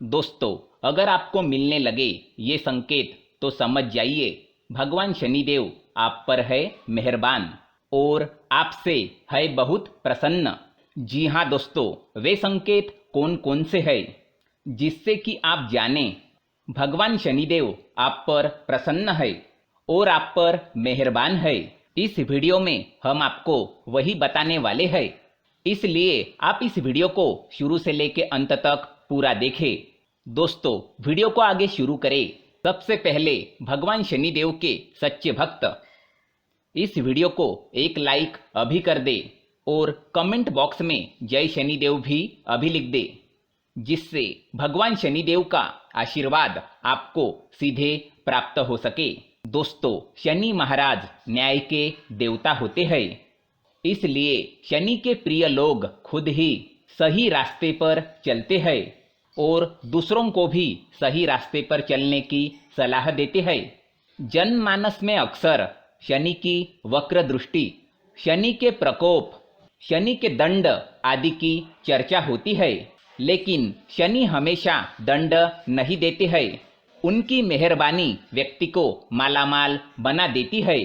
दोस्तों, अगर आपको मिलने लगे ये संकेत तो समझ जाइए भगवान शनिदेव आप पर है मेहरबान और आपसे है बहुत प्रसन्न। जी हाँ दोस्तों, वे संकेत कौन कौन से हैं जिससे कि आप जाने भगवान शनिदेव आप पर प्रसन्न है और आप पर मेहरबान है। इस वीडियो में हम आपको वही बताने वाले हैं, इसलिए आप इस वीडियो को शुरू से लेकर अंत तक पूरा देखें। दोस्तों, वीडियो को आगे शुरू करें सबसे पहले भगवान शनिदेव के सच्चे भक्त इस वीडियो को एक लाइक अभी कर दे और कमेंट बॉक्स में जय शनिदेव भी अभी लिख दे, जिससे भगवान शनिदेव का आशीर्वाद आपको सीधे प्राप्त हो सके। दोस्तों, शनि महाराज न्याय के देवता होते हैं, इसलिए शनि के प्रिय लोग खुद ही सही रास्ते पर चलते हैं और दूसरों को भी सही रास्ते पर चलने की सलाह देते हैं। जनमानस में अक्सर शनि की वक्र दृष्टि, शनि के प्रकोप, शनि के दंड आदि की चर्चा होती है, लेकिन शनि हमेशा दंड नहीं देते हैं। उनकी मेहरबानी व्यक्ति को मालामाल बना देती है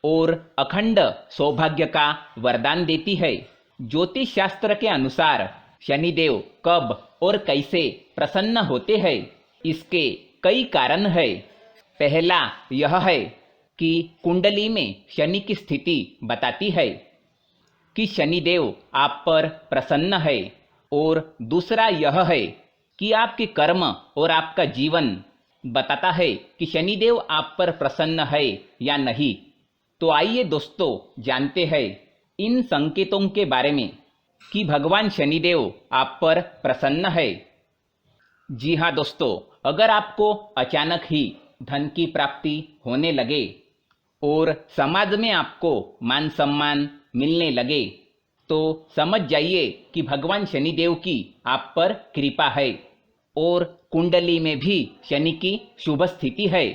और अखंड सौभाग्य का वरदान देती है। ज्योतिष शास्त्र के अनुसार शनिदेव कब और कैसे प्रसन्न होते हैं, इसके कई कारण हैं। पहला यह है कि कुंडली में शनि की स्थिति बताती है कि शनिदेव आप पर प्रसन्न है, और दूसरा यह है कि आपके कर्म और आपका जीवन बताता है कि शनिदेव आप पर प्रसन्न है या नहीं। तो आइए दोस्तों, जानते हैं इन संकेतों के बारे में कि भगवान शनिदेव आप पर प्रसन्न है। जी हाँ दोस्तों, अगर आपको अचानक ही धन की प्राप्ति होने लगे और समाज में आपको मान सम्मान मिलने लगे, तो समझ जाइए कि भगवान शनिदेव की आप पर कृपा है और कुंडली में भी शनि की शुभ स्थिति है।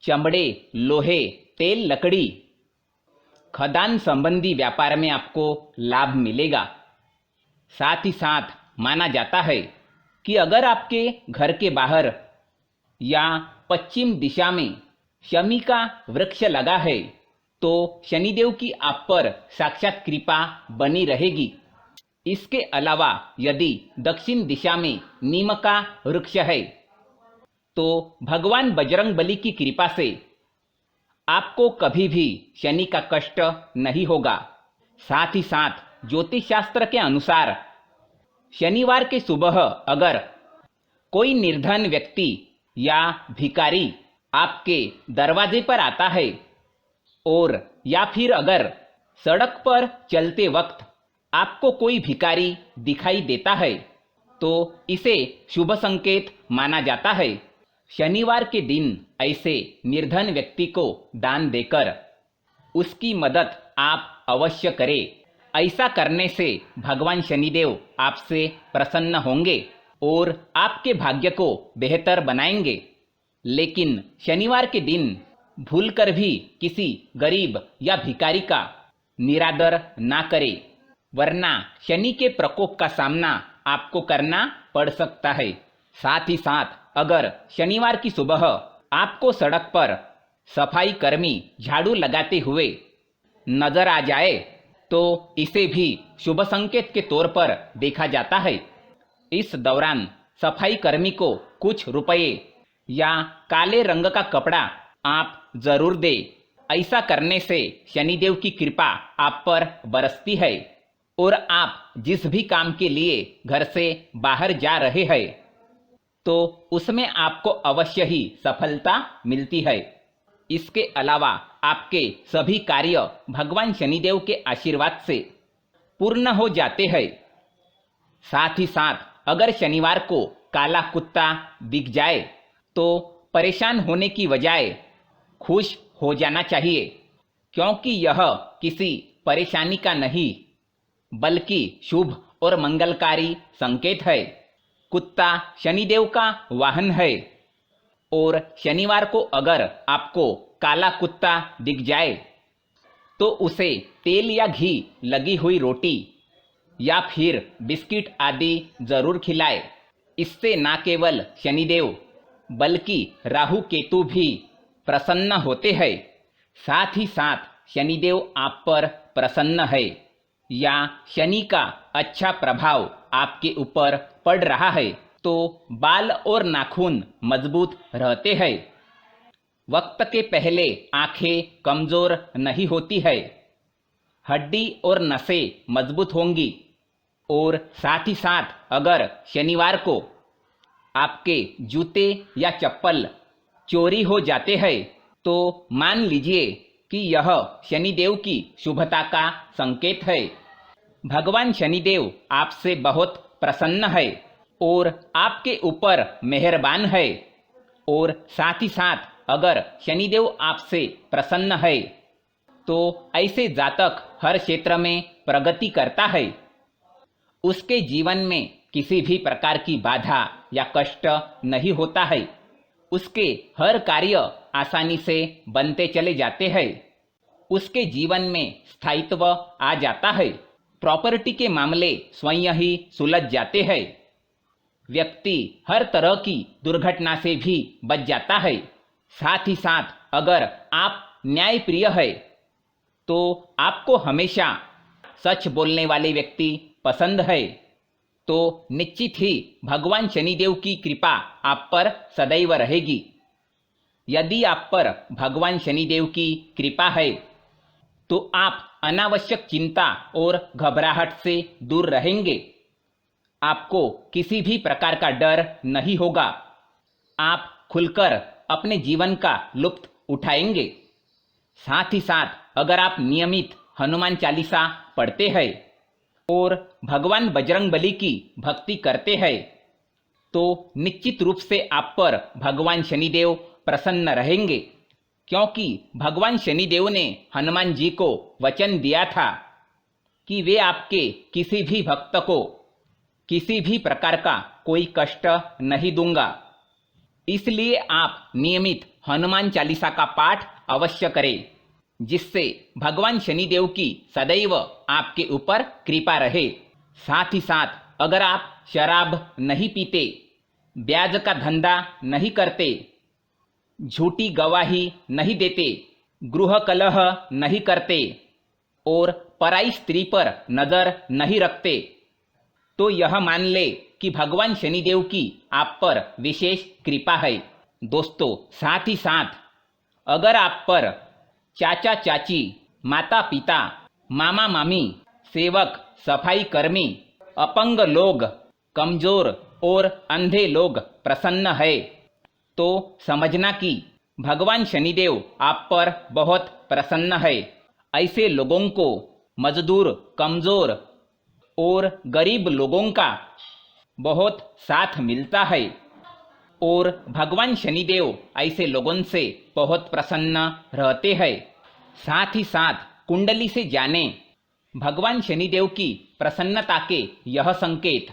चमड़े, लोहे, तेल, लकड़ी, खदान संबंधी व्यापार में आपको लाभ मिलेगा। साथ ही साथ माना जाता है कि अगर आपके घर के बाहर या पश्चिम दिशा में शमी का वृक्ष लगा है तो शनिदेव की आप पर साक्षात कृपा बनी रहेगी। इसके अलावा यदि दक्षिण दिशा में नीम का वृक्ष है तो भगवान बजरंगबली की कृपा से आपको कभी भी शनि का कष्ट नहीं होगा। साथ ही साथ ज्योतिष शास्त्र के अनुसार शनिवार के सुबह अगर कोई निर्धन व्यक्ति या भिखारी आपके दरवाजे पर आता है और या फिर अगर सड़क पर चलते वक्त आपको कोई भिखारी दिखाई देता है तो इसे शुभ संकेत माना जाता है। शनिवार के दिन ऐसे निर्धन व्यक्ति को दान देकर उसकी मदद आप अवश्य करें। ऐसा करने से भगवान शनिदेव आपसे प्रसन्न होंगे और आपके भाग्य को बेहतर बनाएंगे। लेकिन शनिवार के दिन भूलकर भी किसी गरीब या भिखारी का निरादर ना करें, वरना शनि के प्रकोप का सामना आपको करना पड़ सकता है। साथ ही साथ अगर शनिवार की सुबह आपको सड़क पर सफाई कर्मी झाड़ू लगाते हुए नजर आ जाए तो इसे भी शुभ संकेत के तौर पर देखा जाता है। इस दौरान सफाई कर्मी को कुछ रुपए या काले रंग का कपड़ा आप जरूर दें। ऐसा करने से शनिदेव की कृपा आप पर बरसती है और आप जिस भी काम के लिए घर से बाहर जा रहे हैं तो उसमें आपको अवश्य ही सफलता मिलती है। इसके अलावा आपके सभी कार्य भगवान शनिदेव के आशीर्वाद से पूर्ण हो जाते हैं। साथ ही साथ अगर शनिवार को काला कुत्ता दिख जाए तो परेशान होने की बजाय खुश हो जाना चाहिए, क्योंकि यह किसी परेशानी का नहीं बल्कि शुभ और मंगलकारी संकेत है। कुत्ता शनिदेव का वाहन है और शनिवार को अगर आपको काला कुत्ता दिख जाए तो उसे तेल या घी लगी हुई रोटी या फिर बिस्किट आदि जरूर खिलाए। इससे न केवल शनिदेव बल्कि राहु केतु भी प्रसन्न होते हैं। साथ ही साथ शनिदेव आप पर प्रसन्न है या शनि का अच्छा प्रभाव आपके ऊपर पड़ रहा है तो बाल और नाखून मजबूत रहते हैं। वक्त के पहले आंखें कमजोर नहीं होती है, हड्डी और नसें मजबूत होंगी। और साथ ही साथ अगर शनिवार को आपके जूते या चप्पल चोरी हो जाते हैं तो मान लीजिए कि यह शनिदेव की शुभता का संकेत है। भगवान शनिदेव आपसे बहुत प्रसन्न है और आपके ऊपर मेहरबान है। और साथ ही साथ अगर शनिदेव आपसे प्रसन्न है तो ऐसे जातक हर क्षेत्र में प्रगति करता है। उसके जीवन में किसी भी प्रकार की बाधा या कष्ट नहीं होता है। उसके हर कार्य आसानी से बनते चले जाते हैं। उसके जीवन में स्थायित्व आ जाता है। प्रॉपर्टी के मामले स्वयं ही सुलझ जाते हैं। व्यक्ति हर तरह की दुर्घटना से भी बच जाता है। साथ ही साथ अगर आप न्यायप्रिय है तो आपको हमेशा सच बोलने वाले व्यक्ति पसंद है। तो निश्चित ही भगवान शनिदेव की कृपा आप पर सदैव रहेगी। यदि आप पर भगवान शनिदेव की कृपा है तो आप अनावश्यक चिंता और घबराहट से दूर रहेंगे। आपको किसी भी प्रकार का डर नहीं होगा। आप खुलकर अपने जीवन का लुत्फ उठाएंगे। साथ ही साथ अगर आप नियमित हनुमान चालीसा पढ़ते हैं और भगवान बजरंगबली की भक्ति करते हैं तो निश्चित रूप से आप पर भगवान शनिदेव प्रसन्न रहेंगे, क्योंकि भगवान शनिदेव ने हनुमान जी को वचन दिया था कि वे आपके किसी भी भक्त को किसी भी प्रकार का कोई कष्ट नहीं दूंगा। इसलिए आप नियमित हनुमान चालीसा का पाठ अवश्य करें, जिससे भगवान शनिदेव की सदैव आपके ऊपर कृपा रहे। साथ ही साथ अगर आप शराब नहीं पीते, ब्याज का धंधा नहीं करते, झूठी गवाही नहीं देते, गृह कलह नहीं करते और पराई स्त्री पर नजर नहीं रखते, तो यह मान ले कि भगवान शनिदेव की आप पर विशेष कृपा है। दोस्तों, साथ ही साथ अगर आप पर चाचा चाची, माता पिता, मामा मामी, सेवक, सफाई कर्मी, अपंग लोग, कमजोर और अंधे लोग प्रसन्न है तो समझना कि भगवान शनिदेव आप पर बहुत प्रसन्न है। ऐसे लोगों को मजदूर, कमजोर और गरीब लोगों का बहुत साथ मिलता है और भगवान शनिदेव ऐसे लोगों से बहुत प्रसन्न रहते हैं। साथ ही साथ कुंडली से जाने भगवान शनिदेव की प्रसन्नता के यह संकेत।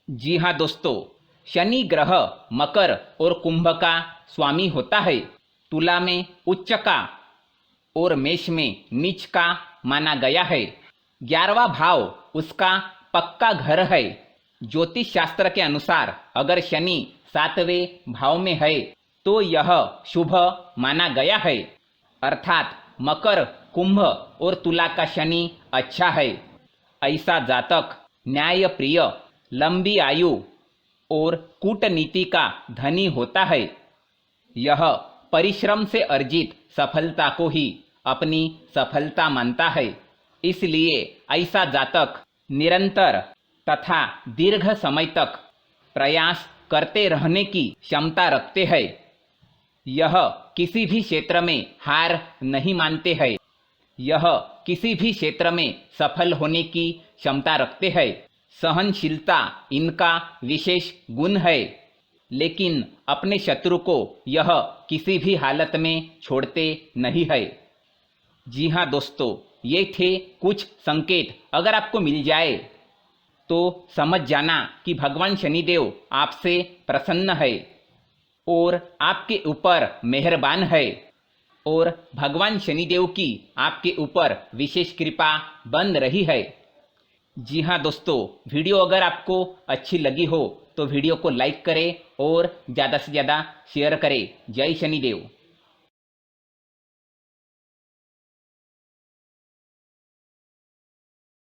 जी हाँ दोस्तों, शनि ग्रह मकर और कुंभ का स्वामी होता है। तुला में उच्च का और मेष में नीच का माना गया है। 11वां भाव उसका पक्का घर है। ज्योतिष शास्त्र के अनुसार अगर शनि 7वें भाव में है तो यह शुभ माना गया है, अर्थात मकर, कुंभ और तुला का शनि अच्छा है। ऐसा जातक न्याय प्रिय, लंबी आयु और कूटनीति का धनी होता है। यह परिश्रम से अर्जित सफलता को ही अपनी सफलता मानता है। इसलिए ऐसा जातक निरंतर तथा दीर्घ समय तक प्रयास करते रहने की क्षमता रखते हैं। यह किसी भी क्षेत्र में हार नहीं मानते हैं। यह किसी भी क्षेत्र में सफल होने की क्षमता रखते हैं। सहनशीलता इनका विशेष गुण है, लेकिन अपने शत्रु को यह किसी भी हालत में छोड़ते नहीं है। जी हाँ दोस्तों, ये थे कुछ संकेत। अगर आपको मिल जाए तो समझ जाना कि भगवान शनिदेव आपसे प्रसन्न है और आपके ऊपर मेहरबान है और भगवान शनिदेव की आपके ऊपर विशेष कृपा बन रही है। जी हाँ दोस्तों, वीडियो अगर आपको अच्छी लगी हो तो वीडियो को लाइक करें और ज़्यादा से ज़्यादा शेयर करें। जय शनिदेव।